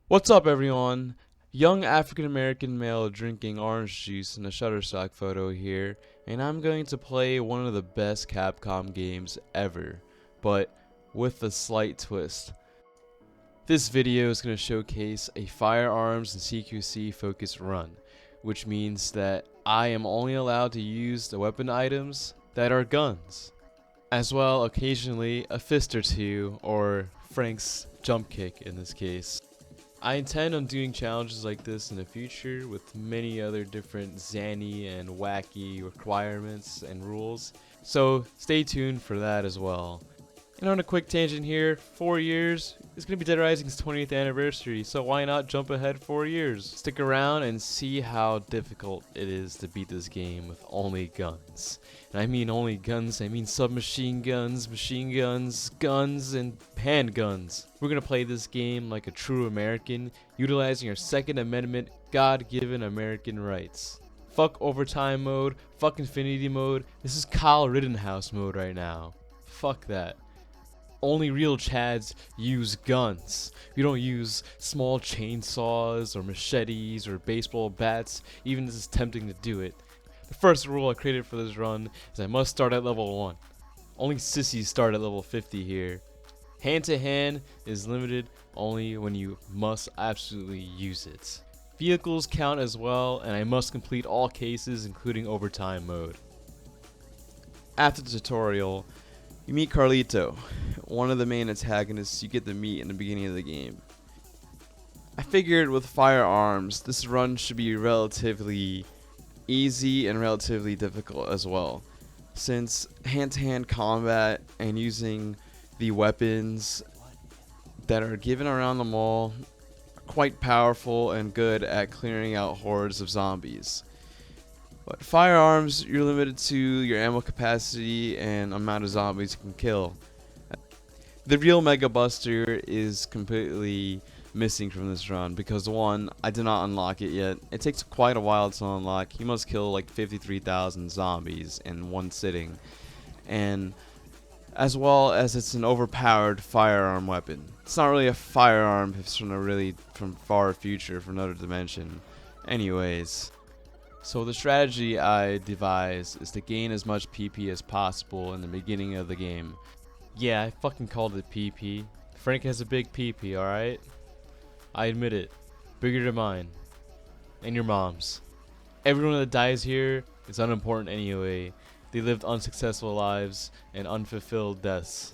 What's up, everyone? Young African American male drinking orange juice in a Shutterstock photo here, and I'm going to play one of the best Capcom games ever, but with a slight twist. This video is going to showcase a firearms and CQC focused run, which means that I am only allowed to use the weapon items that are guns, as well occasionally a fist or two, or Frank's jump kick in this case. I intend on doing challenges like this in the future with many other different zany and wacky requirements and rules, so stay tuned for that as well. And on a quick tangent here, 4 years is going to be Dead Rising's 20th anniversary, so why not jump ahead 4 years? Stick around and see how difficult it is to beat this game with only guns. And I mean only guns, I mean submachine guns, machine guns, guns, and handguns. We're going to play this game like a true American, utilizing our Second Amendment God-given American rights. Fuck overtime mode, fuck infinity mode, this is Kyle Rittenhouse mode right now. Fuck that. Only real Chads use guns. We don't use small chainsaws or machetes or baseball bats, even if it's tempting to do it. The first rule I created for this run is I must start at level 1. Only sissies start at level 50 here. Hand to hand is limited only when you must absolutely use it. Vehicles count as well, and I must complete all cases including overtime mode. After the tutorial, you meet Carlito, one of the main antagonists you get to meet in the beginning of the game. I figured with firearms, this run should be relatively easy and relatively difficult as well, since hand-to-hand combat and using the weapons that are given around the mall are quite powerful and good at clearing out hordes of zombies. But firearms, you're limited to your ammo capacity and amount of zombies you can kill. The real Mega Buster is completely missing from this run because, one, I did not unlock it yet. It takes quite a while to unlock. You must kill like 53,000 zombies in one sitting. And as well as it's an overpowered firearm weapon. It's not really a firearm, it's from far future, from another dimension. Anyways. So the strategy I devised is to gain as much PP as possible in the beginning of the game. Yeah, I fucking called it PP. Frank has a big PP, alright? I admit it. Bigger than mine. And your mom's. Everyone that dies here is unimportant anyway. They lived unsuccessful lives and unfulfilled deaths.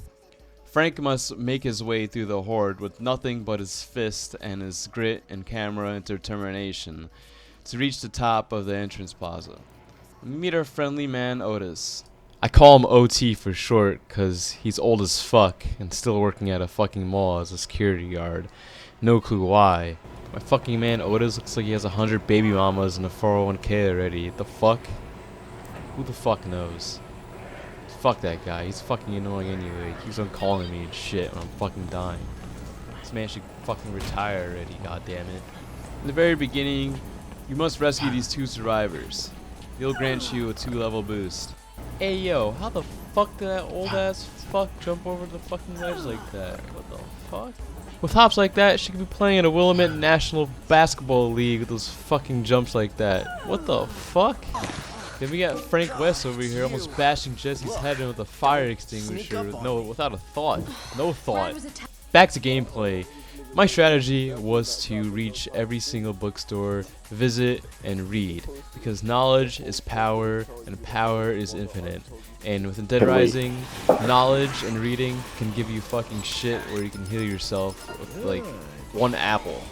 Frank must make his way through the horde with nothing but his fist and his grit and camera and determination to reach the top of the entrance plaza. We meet our friendly man Otis. I call him OT for short cause he's old as fuck and still working at a fucking mall as a security guard. No clue why. My fucking man Otis looks like he has 100 baby mamas and a 401k already. The fuck? Who the fuck knows? Fuck that guy, he's fucking annoying anyway. He keeps on calling me and shit when I'm fucking dying. This man should fucking retire already, goddammit. In the very beginning, you must rescue these 2 survivors. They'll grant you a 2-level boost. Hey yo, how the fuck did that old ass fuck jump over the fucking ledge like that? What the fuck? With hops like that, she could be playing in a Willamette National Basketball League with those fucking jumps like that. What the fuck? Then we got Frank West over here almost bashing Jesse's head in with a fire extinguisher without a thought. No thought. Back to gameplay. My strategy was to reach every single bookstore, visit, and read, because knowledge is power, and power is infinite. And with Dead Rising, knowledge and reading can give you fucking shit where you can heal yourself with like 1 apple.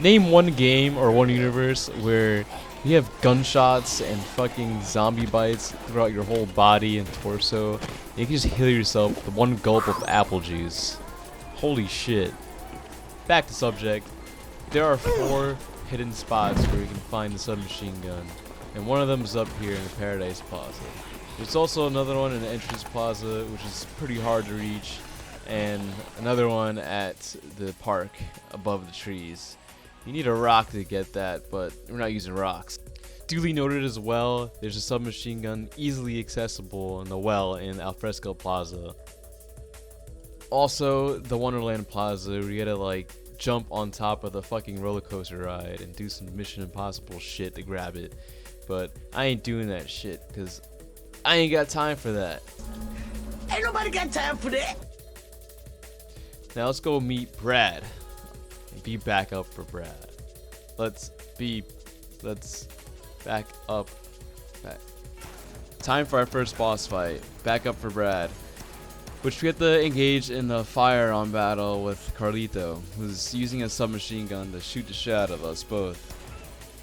Name one game or one universe where you have gunshots and fucking zombie bites throughout your whole body and torso, and you can just heal yourself with 1 gulp of apple juice. Holy shit. Back to subject, there are 4 hidden spots where you can find the submachine gun, and one of them is up here in the Paradise Plaza. There's also another one in the entrance plaza, which is pretty hard to reach, and another one at the park above the trees. You need a rock to get that, but we're not using rocks. Duly noted as well, there's a submachine gun easily accessible in the well in Alfresco Plaza. Also, the Wonderland Plaza, where you gotta like jump on top of the fucking roller coaster ride and do some Mission Impossible shit to grab it. But I ain't doing that shit because I ain't got time for that. Ain't nobody got time for that. Now let's go meet Brad. Be back up for Brad. Let's back up. Time for our first boss fight. Back up for Brad. Which we have to engage in a firearm battle with Carlito, who's using a submachine gun to shoot the shit out of us both.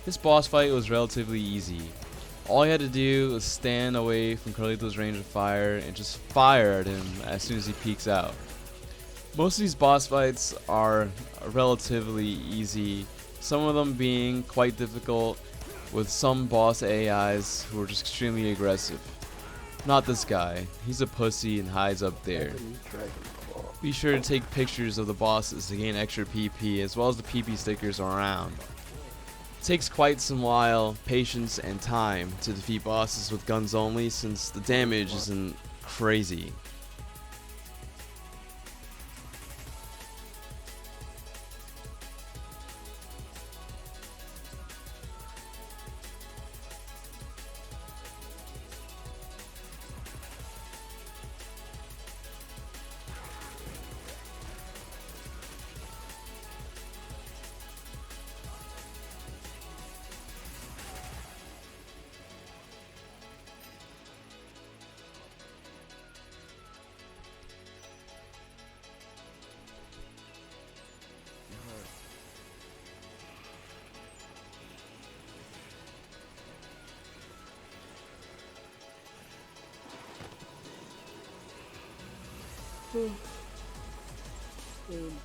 This boss fight was relatively easy. All you had to do was stand away from Carlito's range of fire and just fire at him as soon as he peeks out. Most of these boss fights are relatively easy, some of them being quite difficult, with some boss AIs who are just extremely aggressive. Not this guy, he's a pussy and hides up there. Be sure to take pictures of the bosses to gain extra PP as well as the PP stickers around. It takes quite some while, patience, and time to defeat bosses with guns only since the damage isn't crazy.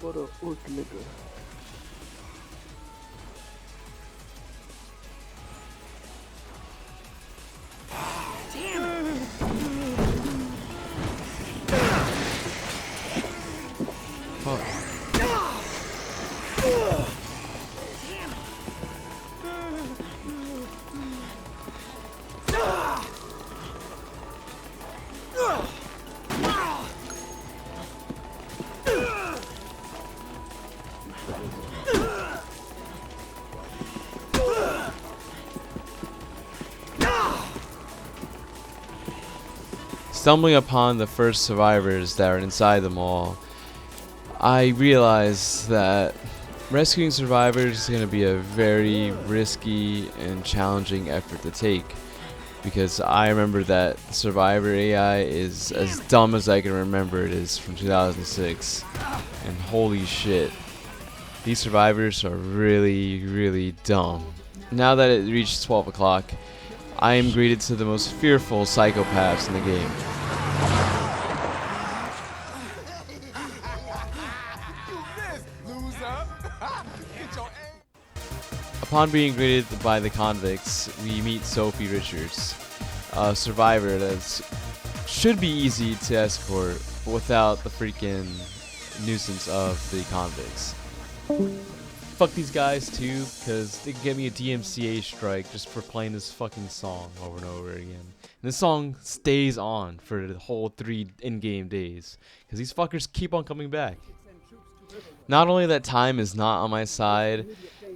What a fuck nigga. Stumbling upon the first survivors that are inside the mall, I realized that rescuing survivors is going to be a very risky and challenging effort to take, because I remember that the survivor AI is as dumb as I can remember it is from 2006, and holy shit, these survivors are really, really dumb. Now that it reached 12 o'clock, I am greeted to the most fearful psychopaths in the game. Upon being greeted by the convicts, we meet Sophie Richards, a survivor that should be easy to escort without the freaking nuisance of the convicts. Fuck these guys too, because they can get me a DMCA strike just for playing this fucking song over and over again. And this song stays on for the whole 3 in-game days, because these fuckers keep on coming back. Not only that time is not on my side,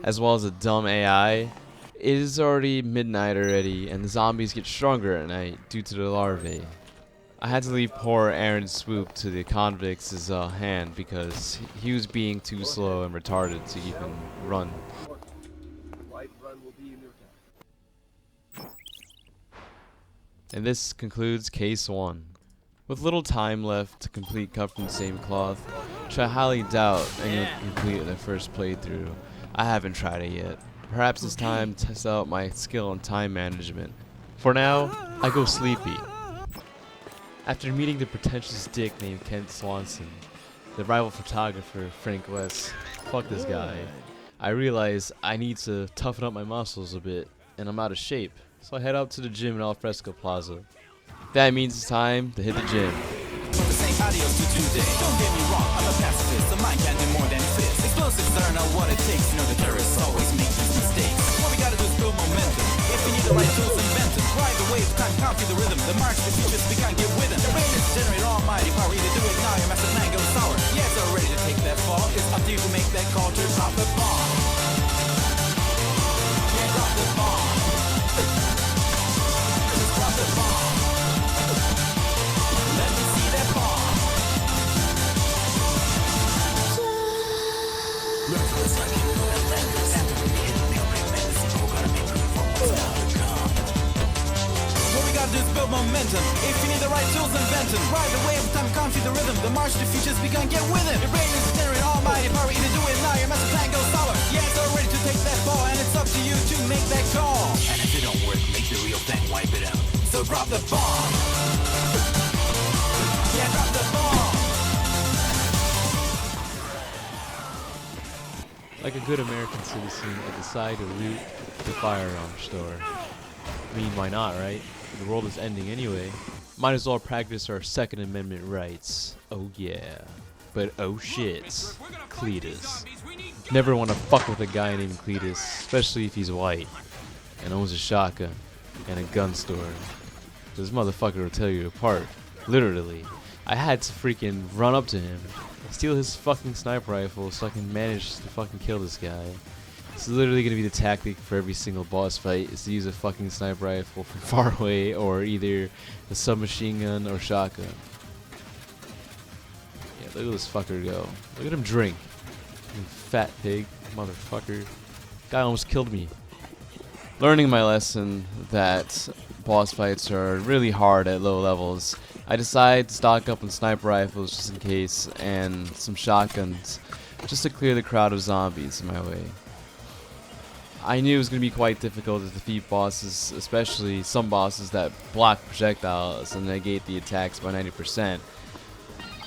as well as a dumb AI, it is already midnight already, and the zombies get stronger at night due to the larvae. I had to leave poor Aaron Swoop to the convicts' hand because he was being too slow and retarded to even run. And this concludes case 1. With little time left to complete Cut from the Same Cloth, which I highly doubt anyone can complete in their first playthrough, I haven't tried it yet. Perhaps it's time to test out my skill in time management. For now, I go sleepy. After meeting the pretentious dick named Kent Swanson, the rival photographer Frank West, fuck this guy, I realize I need to toughen up my muscles a bit, and I'm out of shape, so I head out to the gym in Alfresco Plaza. That means it's time to hit the gym. Don't get me wrong, I'm a pacifist, so mine can do more than fist. Explosives are not what it takes, you know the terrorists always make these mistakes. What we gotta do is build momentum. If we need the right tools, invent them. Ride the wave, time, can't feel the rhythm. The march, the futures, we can't get with them. The rain is generate almighty power. Either do it now, your master plan goes sour. Yeah, so ready to take that fall. It's up to you to make that call to drop the bomb. Yeah, drop the bomb. Just drop the bomb. Let me see that bomb. What we gotta do is build momentum. If you need the right tools, invent them. Ride the wave of time, can't feel the rhythm. The march to the futures, we can't get with it. Your brain is generate almighty power. Either do it now, your master plan goes sour. Yeah, it's all ready to take that ball, and it's up to you to make that call. And if it don't work, make the real thing, wipe it out. So drop the bomb. Yeah, drop the bomb. Like a good American citizen, I decide to loot the firearm store. I mean, why not, right? The world is ending anyway. Might as well practice our Second Amendment rights. Oh yeah. But oh shit, Cletus. Never want to fuck with a guy named Cletus, especially if he's white and owns a shotgun and a gun store. This motherfucker will tear you apart. Literally. I had to freaking run up to him, steal his fucking sniper rifle so I can manage to fucking kill this guy. It's literally gonna be the tactic for every single boss fight, is to use a fucking sniper rifle from far away or either a submachine gun or shotgun. Yeah, look at this fucker go. Look at him drink. You fat pig, motherfucker. Guy almost killed me. Learning my lesson that boss fights are really hard at low levels, I decided to stock up on sniper rifles just in case and some shotguns just to clear the crowd of zombies in my way. I knew it was going to be quite difficult to defeat bosses, especially some bosses that block projectiles and negate the attacks by 90%.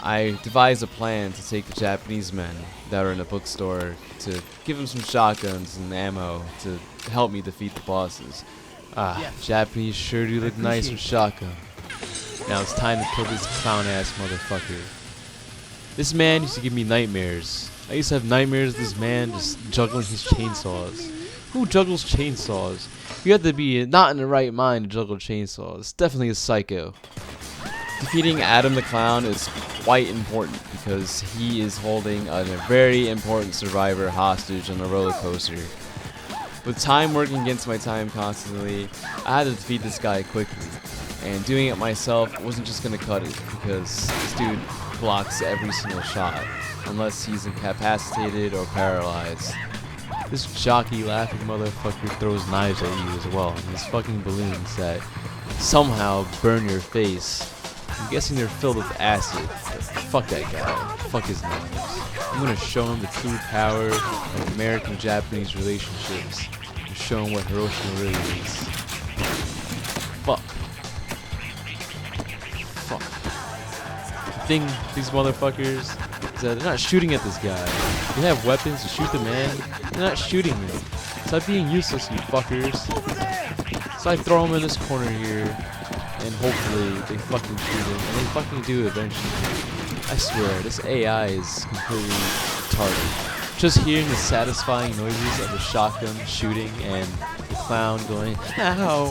I devised a plan to take the Japanese men that are in the bookstore to give them some shotguns and ammo to help me defeat the bosses. Japanese sure do look nice with shotgun. Now it's time to kill this clown-ass motherfucker. This man used to give me nightmares. I used to have nightmares of this man just juggling his chainsaws. Who juggles chainsaws? You have to be not in the right mind to juggle chainsaws. It's definitely a psycho. Defeating Adam the Clown is quite important because he is holding a very important survivor hostage on a roller coaster. With time working against my time constantly, I had to defeat this guy quickly. And doing it myself wasn't just gonna cut it because this dude blocks every single shot unless he's incapacitated or paralyzed. This jockey laughing motherfucker throws knives at you as well, and these fucking balloons that somehow burn your face. I'm guessing they're filled with acid. Fuck that guy. Fuck his knives. I'm gonna show him the true power of American-Japanese relationships and show him what Hiroshima really is. Fuck. Fuck. The thing, these motherfuckers, is that they're not shooting at this guy. They have weapons to shoot the man. They're not shooting me. Stop being useless, you fuckers. So I throw him in this corner here, and hopefully they fucking shoot him, and they fucking do eventually. I swear, this AI is completely retarded. Just hearing the satisfying noises of the shotgun shooting and the clown going, ow!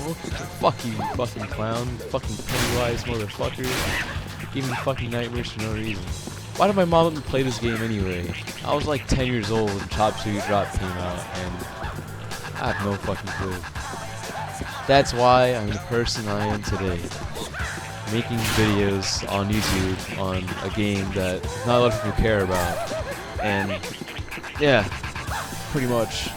Fuck you, fucking clown, fucking Pennywise motherfucker. Give me fucking nightmares for no reason. Why did my mom let me play this game anyway? I was like 10 years old when Chop Suey Drop came out, and I have no fucking clue. That's why I'm the person I am today. Making videos on YouTube on a game that not a lot of people care about. And yeah, pretty much.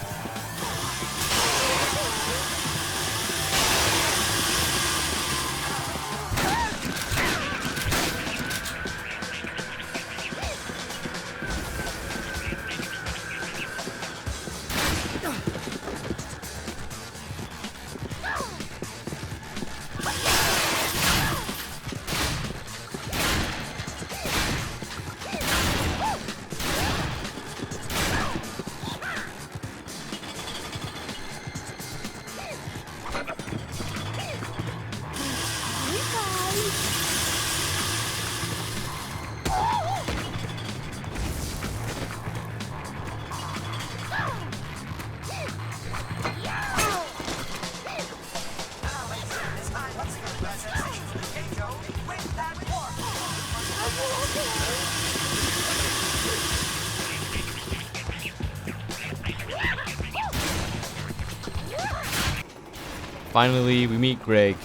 Finally, we meet Greg.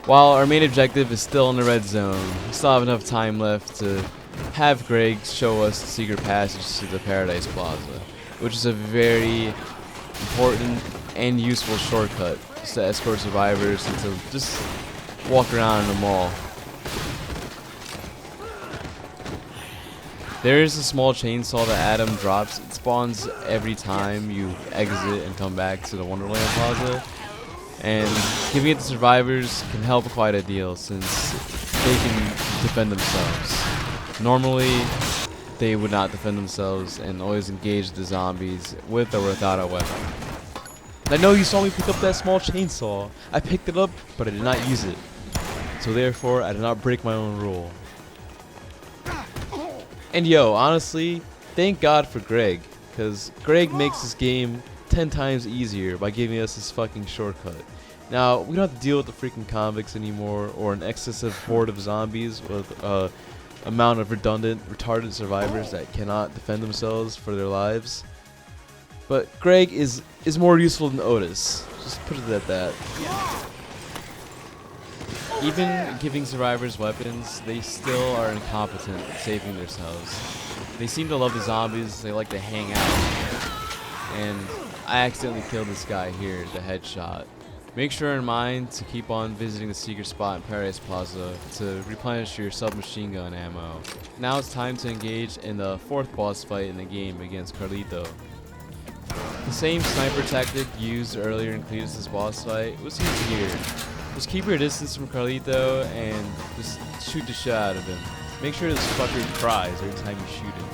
While our main objective is still in the red zone, we still have enough time left to have Greg show us the secret passage to the Paradise Plaza, which is a very important and useful shortcut just to escort survivors and to just walk around in the mall. There is a small chainsaw that Adam drops. It spawns every time you exit and come back to the Wonderland Plaza. And giving it to survivors can help quite a deal since they can defend themselves. Normally, they would not defend themselves and always engage the zombies with or without a weapon. I know you saw me pick up that small chainsaw. I picked it up, but I did not use it. So therefore, I did not break my own rule. And yo, honestly, thank God for Greg, because Greg makes this game 10 times easier by giving us this fucking shortcut. Now, we don't have to deal with the freaking convicts anymore, or an excessive horde of zombies with amount of redundant, retarded survivors that cannot defend themselves for their lives. But Greg is more useful than Otis. Just put it at that. Even giving survivors weapons, they still are incompetent at saving themselves. They seem to love the zombies, they like to hang out. And I accidentally killed this guy here, the headshot. Make sure in mind to keep on visiting the secret spot in Paradise Plaza to replenish your submachine gun ammo. Now it's time to engage in the fourth boss fight in the game against Carlito. The same sniper tactic used earlier in Cletus' boss fight was used here. Just keep your distance from Carlito and just shoot the shit out of him. Make sure this fucker cries every time you shoot him,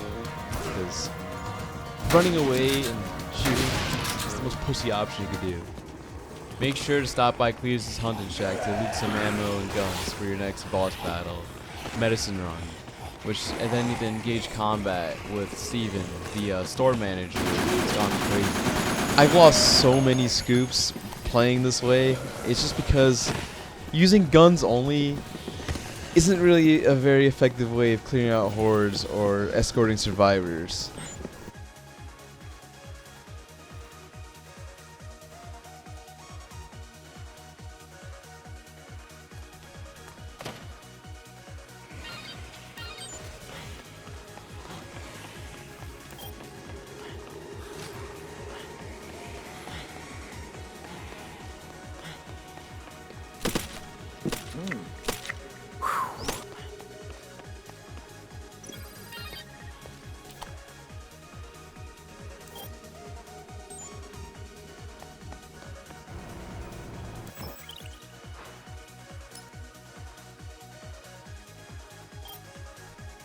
because running away and shooting is the most pussy option you could do. Make sure to stop by Cletus' hunting shack to loot some ammo and guns for your next boss battle, Medicine Run, and then you can engage combat with Steven, the store manager. It's gone crazy. I've lost so many scoops playing this way. It's just because using guns only isn't really a very effective way of clearing out hordes or escorting survivors.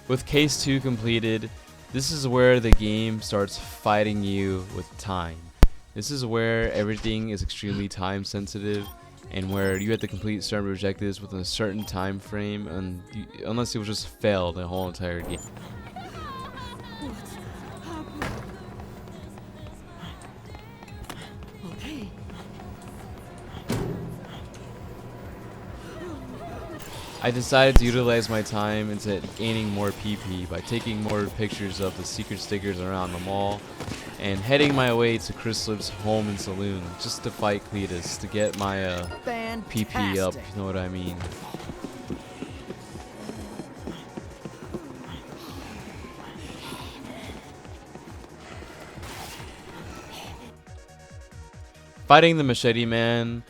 With Case 2 completed, this is where the game starts fighting you with time. This is where everything is extremely time sensitive and where you have to complete certain objectives within a certain time frame, and unless you'll just fail the whole entire game. I decided to utilize my time into gaining more PP by taking more pictures of the secret stickers around the mall and heading my way to Chryslip's home and saloon just to fight Cletus to get my PP up, if you know what I mean. Fighting the Machete Man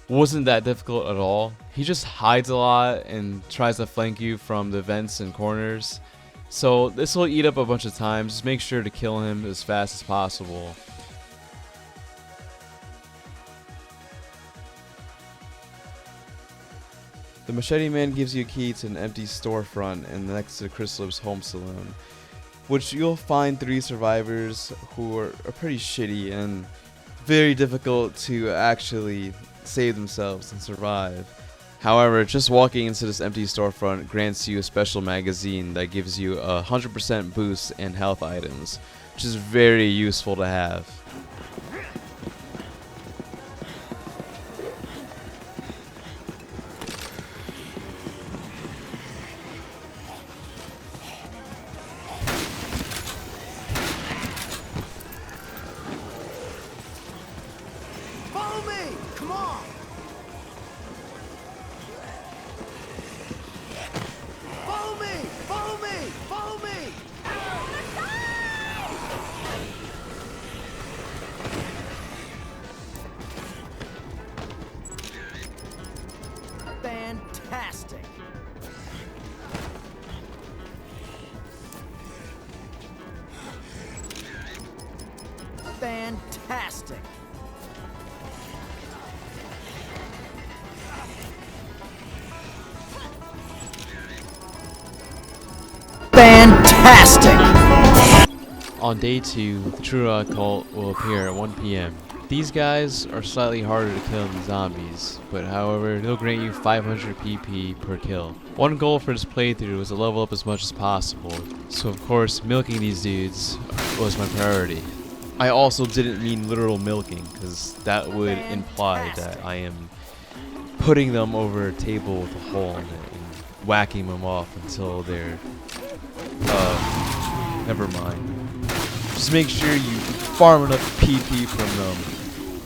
wasn't that difficult at all. He just hides a lot and tries to flank you from the vents and corners. So this will eat up a bunch of time. Just make sure to kill him as fast as possible. The Machete Man gives you a key to an empty storefront and next to Chryslip's home saloon, which you'll find 3 survivors who are pretty shitty and very difficult to actually save themselves and survive. However, just walking into this empty storefront grants you a special magazine that gives you a 100% boost in health items, which is very useful to have. Follow me! Come on! Follow me! Follow me! Follow me! Fantastic. Fantastic. Fantastic. On day 2, the True cult will appear at 1 p.m. These guys are slightly harder to kill than zombies, but however, they'll grant you 500 PP per kill. One goal for this playthrough was to level up as much as possible, so of course milking these dudes was my priority. I also didn't mean literal milking, because that would imply that I am putting them over a table with a hole in it and whacking them off until they're, never mind. Just make sure you farm enough PP from them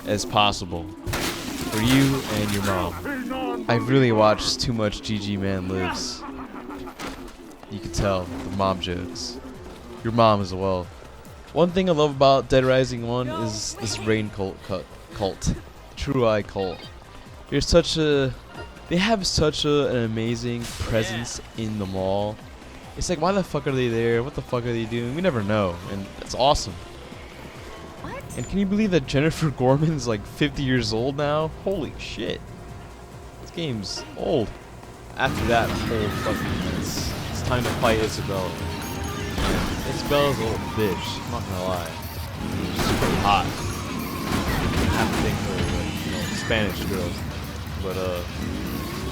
as possible for you and your mom. I've really watched too much GG Man Lives. You can tell the mom jokes. Your mom as well. One thing I love about Dead Rising 1 is this rain cult. True Eye cult. They have such an amazing presence in the mall. It's like, why the fuck are they there? What the fuck are they doing? We never know, and it's awesome. What? And can you believe that Jennifer Gorman's like 50 years old now? Holy shit. This game's old. After that whole fucking mess, it's time to fight Isabella. And Isabella's a little bitch, I'm not gonna lie. She's pretty hot. I have to think her, like, you know, Spanish girls. But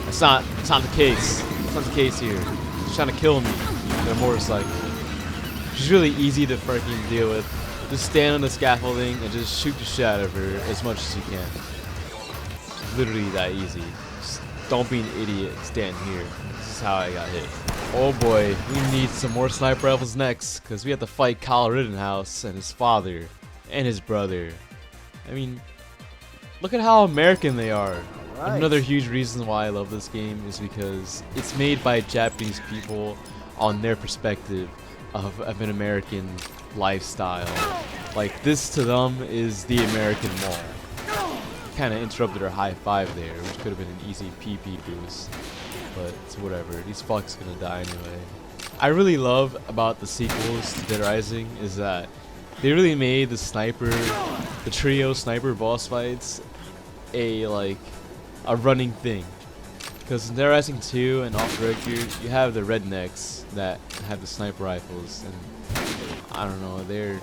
it's not the case. It's not the case here. She's trying to kill me on a motorcycle. She's really easy to freaking deal with. Just stand on the scaffolding and just shoot the shit out of her as much as you can. It's literally that easy. Just don't be an idiot. Stand here. This is how I got hit. Oh boy, we need some more sniper rifles next, because we have to fight Kyle Rittenhouse and his father and his brother. I mean, look at how American they are. Right. Another huge reason why I love this game is because it's made by Japanese people on their perspective of an American lifestyle. Like, this to them is the American mall. Kind of interrupted our high five there, which could have been an easy PP boost. But it's whatever, these fucks gonna die anyway. I really love about the sequels to Dead Rising is that they really made the trio sniper boss fights a running thing. Because in Dead Rising 2 and Off the Record, you have the rednecks that have the sniper rifles, and I don't know, their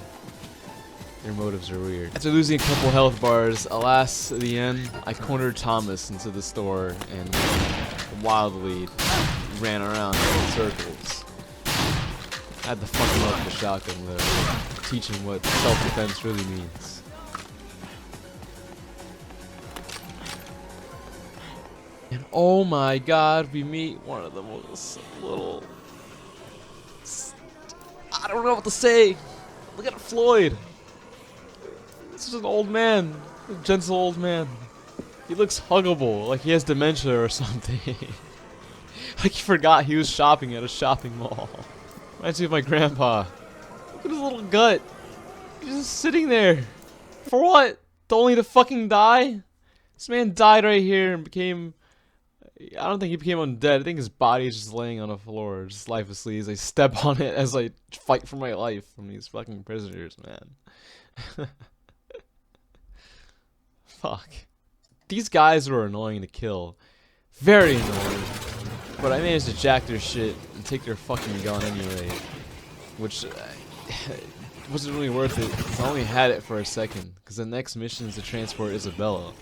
motives are weird. After losing a couple health bars, alas, at the end, I cornered Thomas into the store and wildly ran around in circles. I had to fuck him up with a shotgun though, teach him what self-defense really means. And oh my god, we meet one of the most little... I don't know what to say. Look at Floyd. This is an old man. A gentle old man. He looks huggable, like he has dementia or something. Like he forgot he was shopping at a shopping mall. Reminds me of my grandpa. Look at his little gut. He's just sitting there. For what? Only to fucking die? This man died right here and became... I don't think he became undead. I think his body is just laying on the floor, just lifelessly as I step on it as I fight for my life from these fucking prisoners, man. Fuck. These guys were annoying to kill. Very annoying. But I managed to jack their shit and take their fucking gun anyway. Which wasn't really worth it, because I only had it for a second. Because the next mission is to transport Isabella.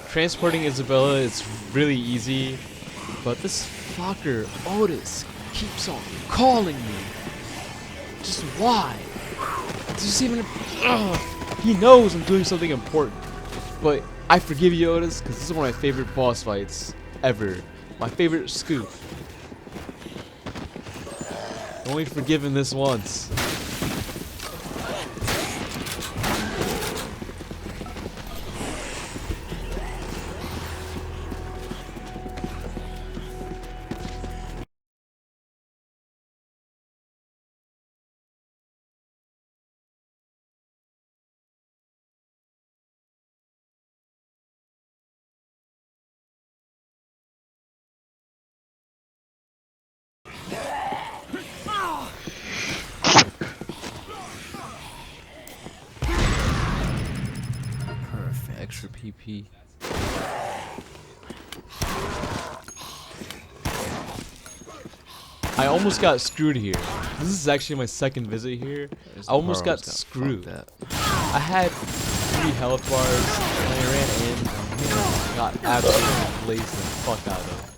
Transporting Isabella is really easy, but this fucker, Otis, keeps on calling me. Just why? Just even... he knows I'm doing something important. But I forgive you, Otis, because this is one of my favorite boss fights ever. My favorite scoop. Only forgiven this once. Perfect. Extra PP. I almost got screwed here. This is actually my second visit here. There's I almost the part got I was screwed. gonna fuck I had 3 health bars and I ran in and got absolutely blazed the fuck out of.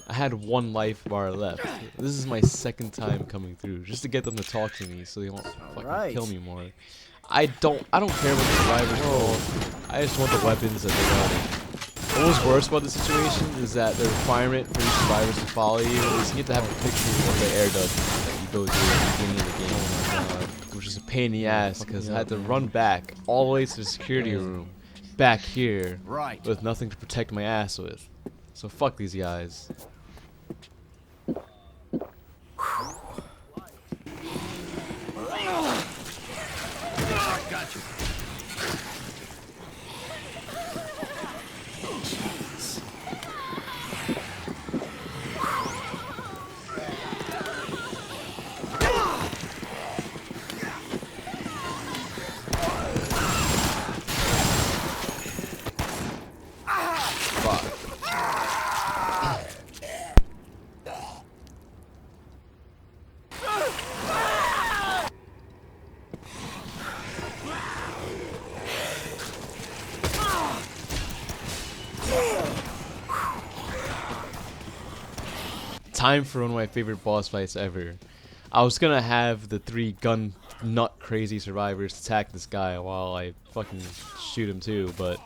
I had 1 life bar left. This is my second time coming through just to get them to talk to me so they won't fucking kill me more. I don't care what the survivors roll. I just want the weapons that they got. What was worse about the situation is that the requirement for these survivors to follow you is you get to have a picture of the air duct that you go through at the beginning of the game. Which is a pain in the ass because I had to run back all the way to the security room back here with nothing to protect my ass with. So fuck these guys. Gotcha. Time for one of my favorite boss fights ever. I was gonna have the 3 gun nut crazy survivors attack this guy while I fucking shoot him too, but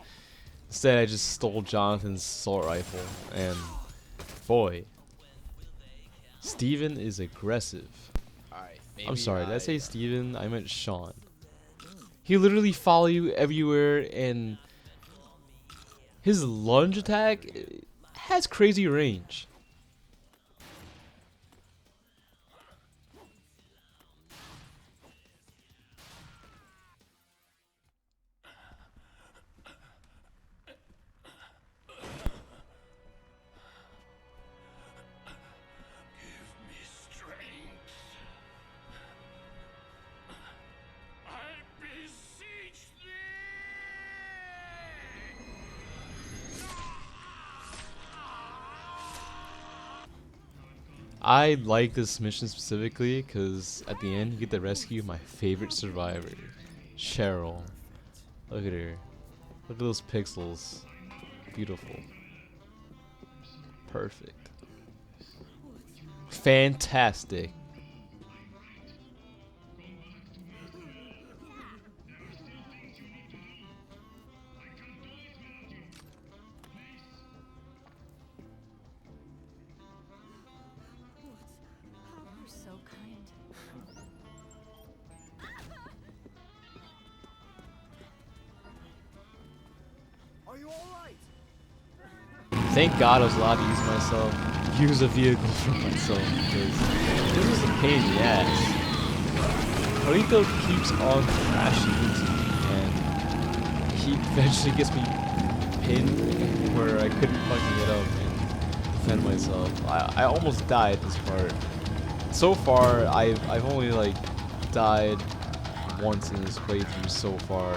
instead I just stole Jonathan's assault rifle, and boy, Steven is aggressive. I'm sorry, did I say Steven? I meant Sean. He literally follow you everywhere, and his lunge attack has crazy range. I like this mission specifically because at the end you get to rescue my favorite survivor, Cheryl. Look at her. Look at those pixels. Beautiful. Perfect. Fantastic. You're so kind. Are you alright? Thank God I was allowed to use a vehicle for myself because this is a pain in the ass. Carlito keeps on crashing into me and he eventually gets me pinned where I couldn't fucking get up and defend myself. I almost died this part. So far I've only like died once in this playthrough so far.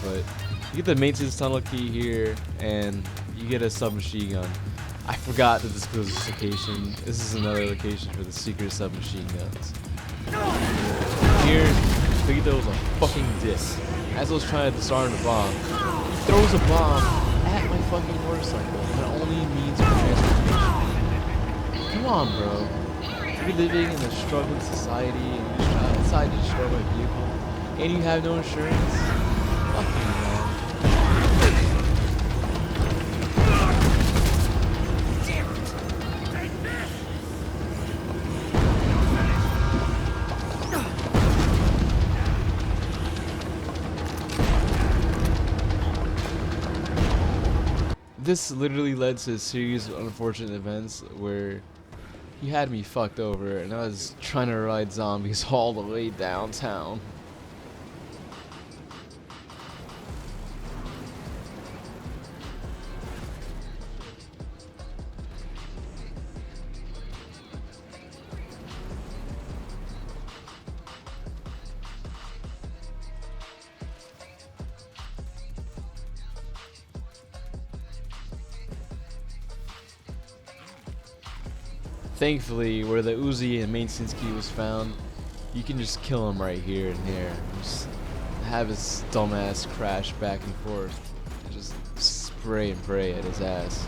But you get the maintenance tunnel key here and you get a submachine gun. I forgot that this was this location. This is another location for the secret submachine guns. Here, Vito is a fucking dick. As I was trying to disarm the bomb, he throws a bomb at my fucking motorcycle that only means for transportation. Come on, bro. You're living in a struggling society and you just try to decide to destroy my vehicle and you have no insurance? Fuck you, man. this literally led to a series of unfortunate events where he had me fucked over, and I was trying to ride zombies all the way downtown. Thankfully, where the Uzi and maintenance key was found, you can just kill him right here and here. Just have his dumbass crash back and forth. And just spray and pray at his ass.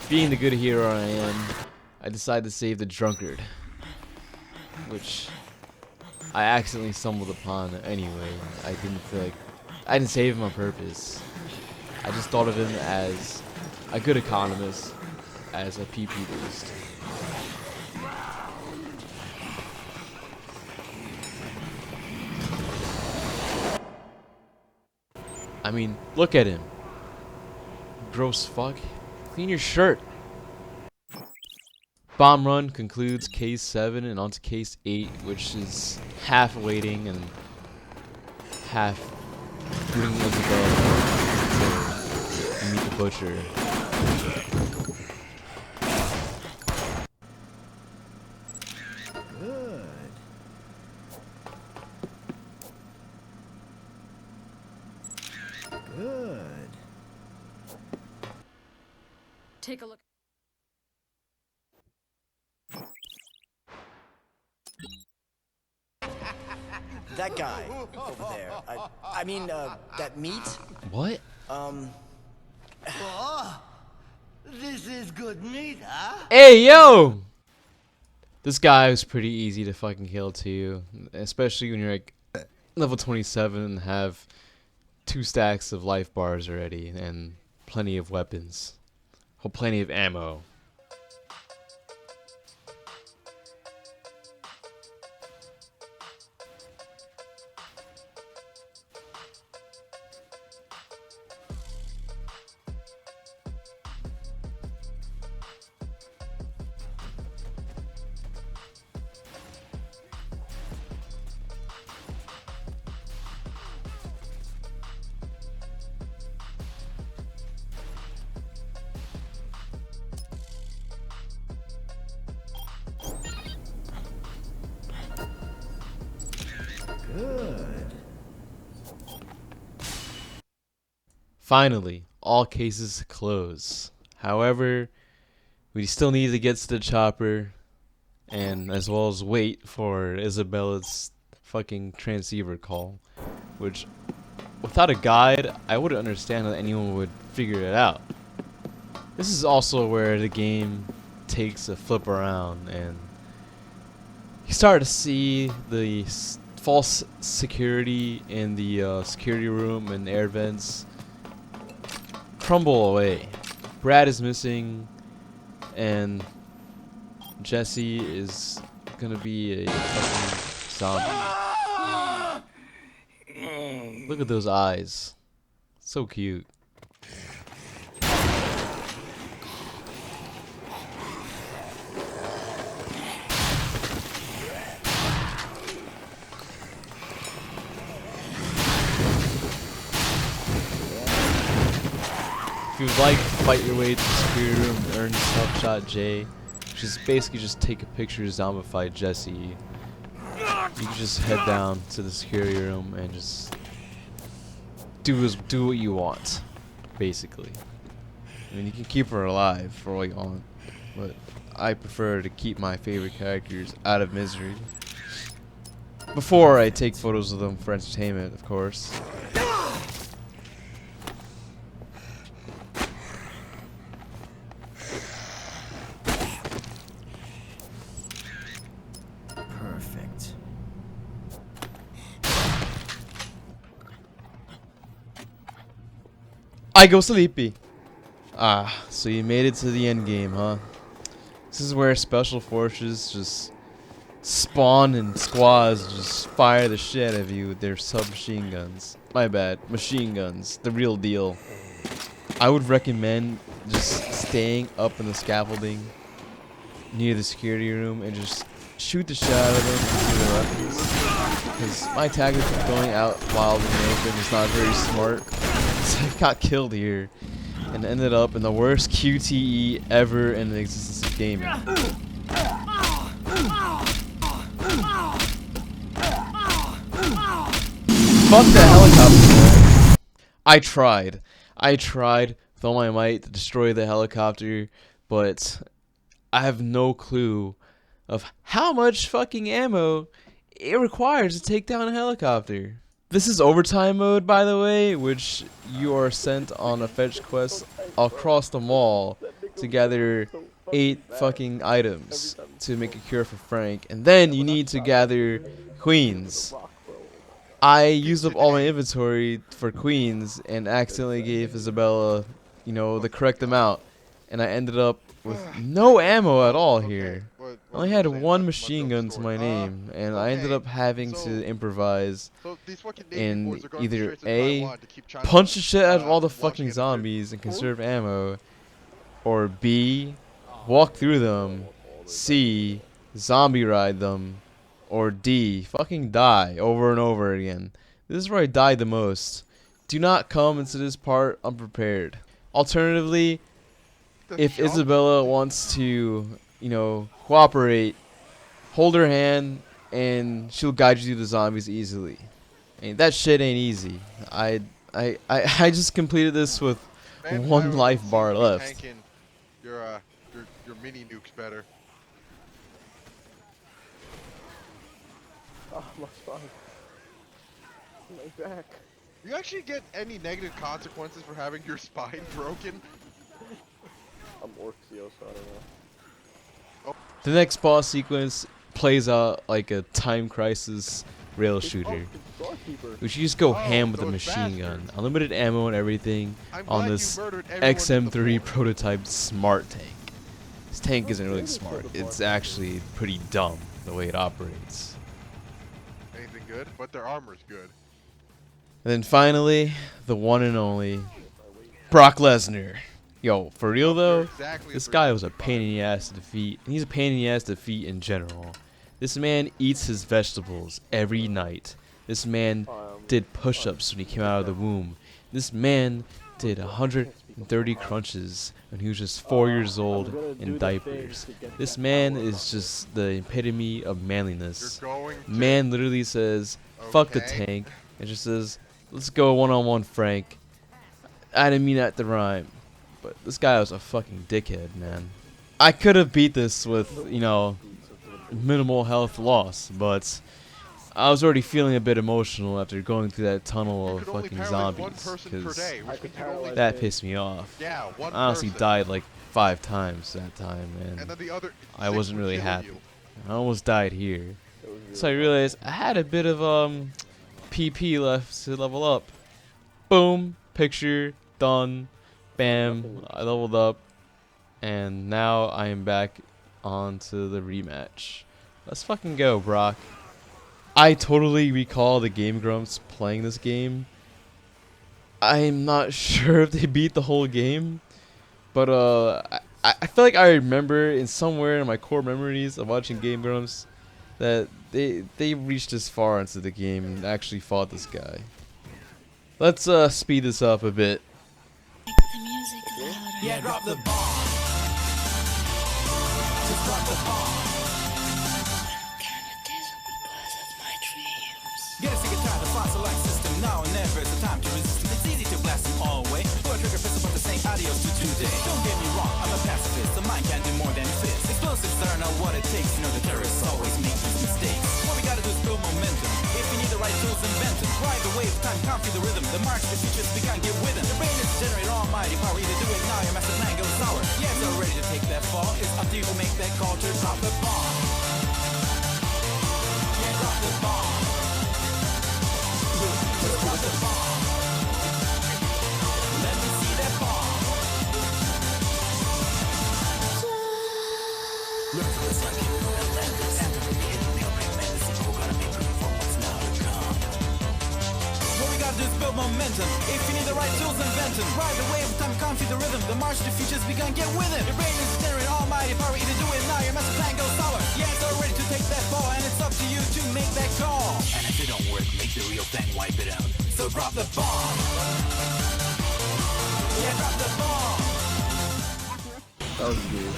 Being the good hero I am, I decided to save the drunkard, which I accidentally stumbled upon anyway. I didn't save him on purpose. I just thought of him as a good economist, as a PP boost. I mean, look at him. Gross fuck. Clean your shirt. Bomb run concludes case 7 and onto case 8, which is half waiting and half booting Isabel to meet the butcher. Good. Good. Take a look. That guy over there. I mean, that meat. What? Oh, this is good meat, huh? Hey, yo! This guy was pretty easy to fucking kill too, especially when you're like level 27 and have 2 stacks of life bars already and plenty of weapons. Oh, plenty of ammo. Good. Finally, all cases close. However, we still need to get to the chopper, and as well as wait for Isabella's fucking transceiver call, which, without a guide, I wouldn't understand how anyone would figure it out. This is also where the game takes a flip around, and you start to see the false security in the security room and air vents crumble away. Brad is missing, and Jesse is gonna be a fucking zombie. Look at those eyes. So cute. If you would like to fight your way to the security room and earn Tough Shot J, which is basically just take a picture of zombified Jesse, you can just head down to the security room and just do what you want, basically. I mean, you can keep her alive for all you want, but I prefer to keep my favorite characters out of misery. Before I take photos of them for entertainment, of course. Perfect. I go sleepy. Ah, so you made it to the end game, huh? This is where special forces just spawn and squads just fire the shit out of you with their submachine guns. My bad, machine guns, the real deal. I would recommend just staying up in the scaffolding near the security room and just shoot the shit out of them with their weapons. Because my tactic of going out wild in the open is not very smart. So I got killed here and ended up in the worst QTE ever in the existence of gaming. Fuck the helicopter. I tried with all my might to destroy the helicopter, but I have no clue of how much fucking ammo it requires to take down a helicopter. This is overtime mode, by the way, which you are sent on a fetch quest across the mall to gather 8 fucking items to make a cure for Frank, and then you need to gather queens. I used up all my inventory for queens and accidentally gave Isabella, you know, the correct amount, and I ended up with no ammo at all here. I only had one machine gun to my name, and I ended up having to improvise and either A, punch the shit out of all the fucking zombies and conserve ammo, or B, walk through them, C, zombie ride them, or D, fucking die over and over again. This is where I died the most. Do not come into this part unprepared. Alternatively, if Isabella wants to, you know, cooperate, hold her hand and she'll guide you through the zombies easily. And that shit ain't easy. I just completed this with one life bar left. Your mini nuke's better. Oh, my spine. My back. You actually get any negative consequences for having your spine broken? I'm Orxio, so I don't know. The next boss sequence plays out like a time crisis rail shooter, which you just go ham with a machine gun, unlimited ammo and everything on this XM3 prototype smart tank. This tank isn't really smart, it's actually pretty dumb the way it operates. Anything good? But their armor's good. And then finally, the one and only Brock Lesnar. Yo, for real though, this guy was a pain in the ass to defeat, and he's a pain in the ass to defeat in general. This man eats his vegetables every night. This man did push-ups when he came out of the womb. This man did 130 crunches when he was just 4 years old in diapers. This man is just the epitome of manliness. Man literally says, fuck the tank, and just says, let's go one-on-one, Frank. I didn't mean that to rhyme. But this guy was a fucking dickhead, man. I could have beat this with, you know, minimal health loss, but I was already feeling a bit emotional after going through that tunnel of fucking zombies, because that pissed me off. I honestly died like 5 times that time, and I wasn't really happy. I almost died here. So I realized I had a bit of PP left to level up. Boom, picture, done. Bam, I leveled up, and now I am back onto the rematch. Let's fucking go, Brock. I totally recall the Game Grumps playing this game. I'm not sure if they beat the whole game, but I feel like I remember in somewhere in my core memories of watching Game Grumps that they reached this far into the game and actually fought this guy. Let's speed this up a bit. Yeah, drop the bomb. Just drop the bomb. Get a sick and tired of fossil-like system. Now and never is the time to resist. It's easy to blast them all away. Pull a trigger pistol, but this ain't out of videos to today. Don't get me wrong, I'm a pacifist, a mind can do more than fist. Explosives are not what it takes, you know the terrorists always make these mistakes. What we gotta do is build momentum. If you need the right tools, invent them. Ride the wave, time can't feel the rhythm. The march, the features, we can't get with them. Your brain is generating almighty power, either do it now, your master plan goes sour. Yeah, it's all ready to take that fall. It's up to you to make that call to drop the bomb. Yeah, drop the bomb. Just drop the bomb. Let me see that bomb. Learn from this like Atlantis. After the hidden, they'll bring medicine. We're gonna make room for what's now to come. What we gotta do is build momentum. If you need the right tools, invent them. Ride the wave, time can't feel the rhythm. The march to futures, we gonna get with it. Your brain is generating almighty power, either do it now, your master plan goes sour. Yeah, it's all ready to take that ball, and it's up to you to make that call. And if it don't work, make the real thing, wipe it out. So drop the bomb. Yeah, drop the bomb. That was good.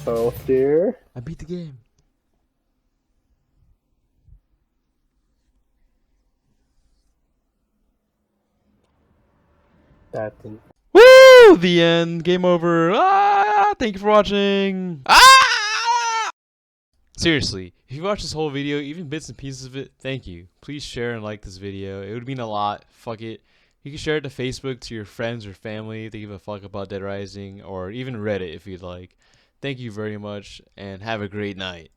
Oh dear. I beat the game. That thing. Woo! The end. Game over. Ah! Thank you for watching. Ah! Seriously, if you watched this whole video, even bits and pieces of it, thank you. Please share and like this video. It would mean a lot. Fuck it. You can share it to Facebook to your friends or family that give a fuck about Dead Rising, or even Reddit if you'd like. Thank you very much, and have a great night.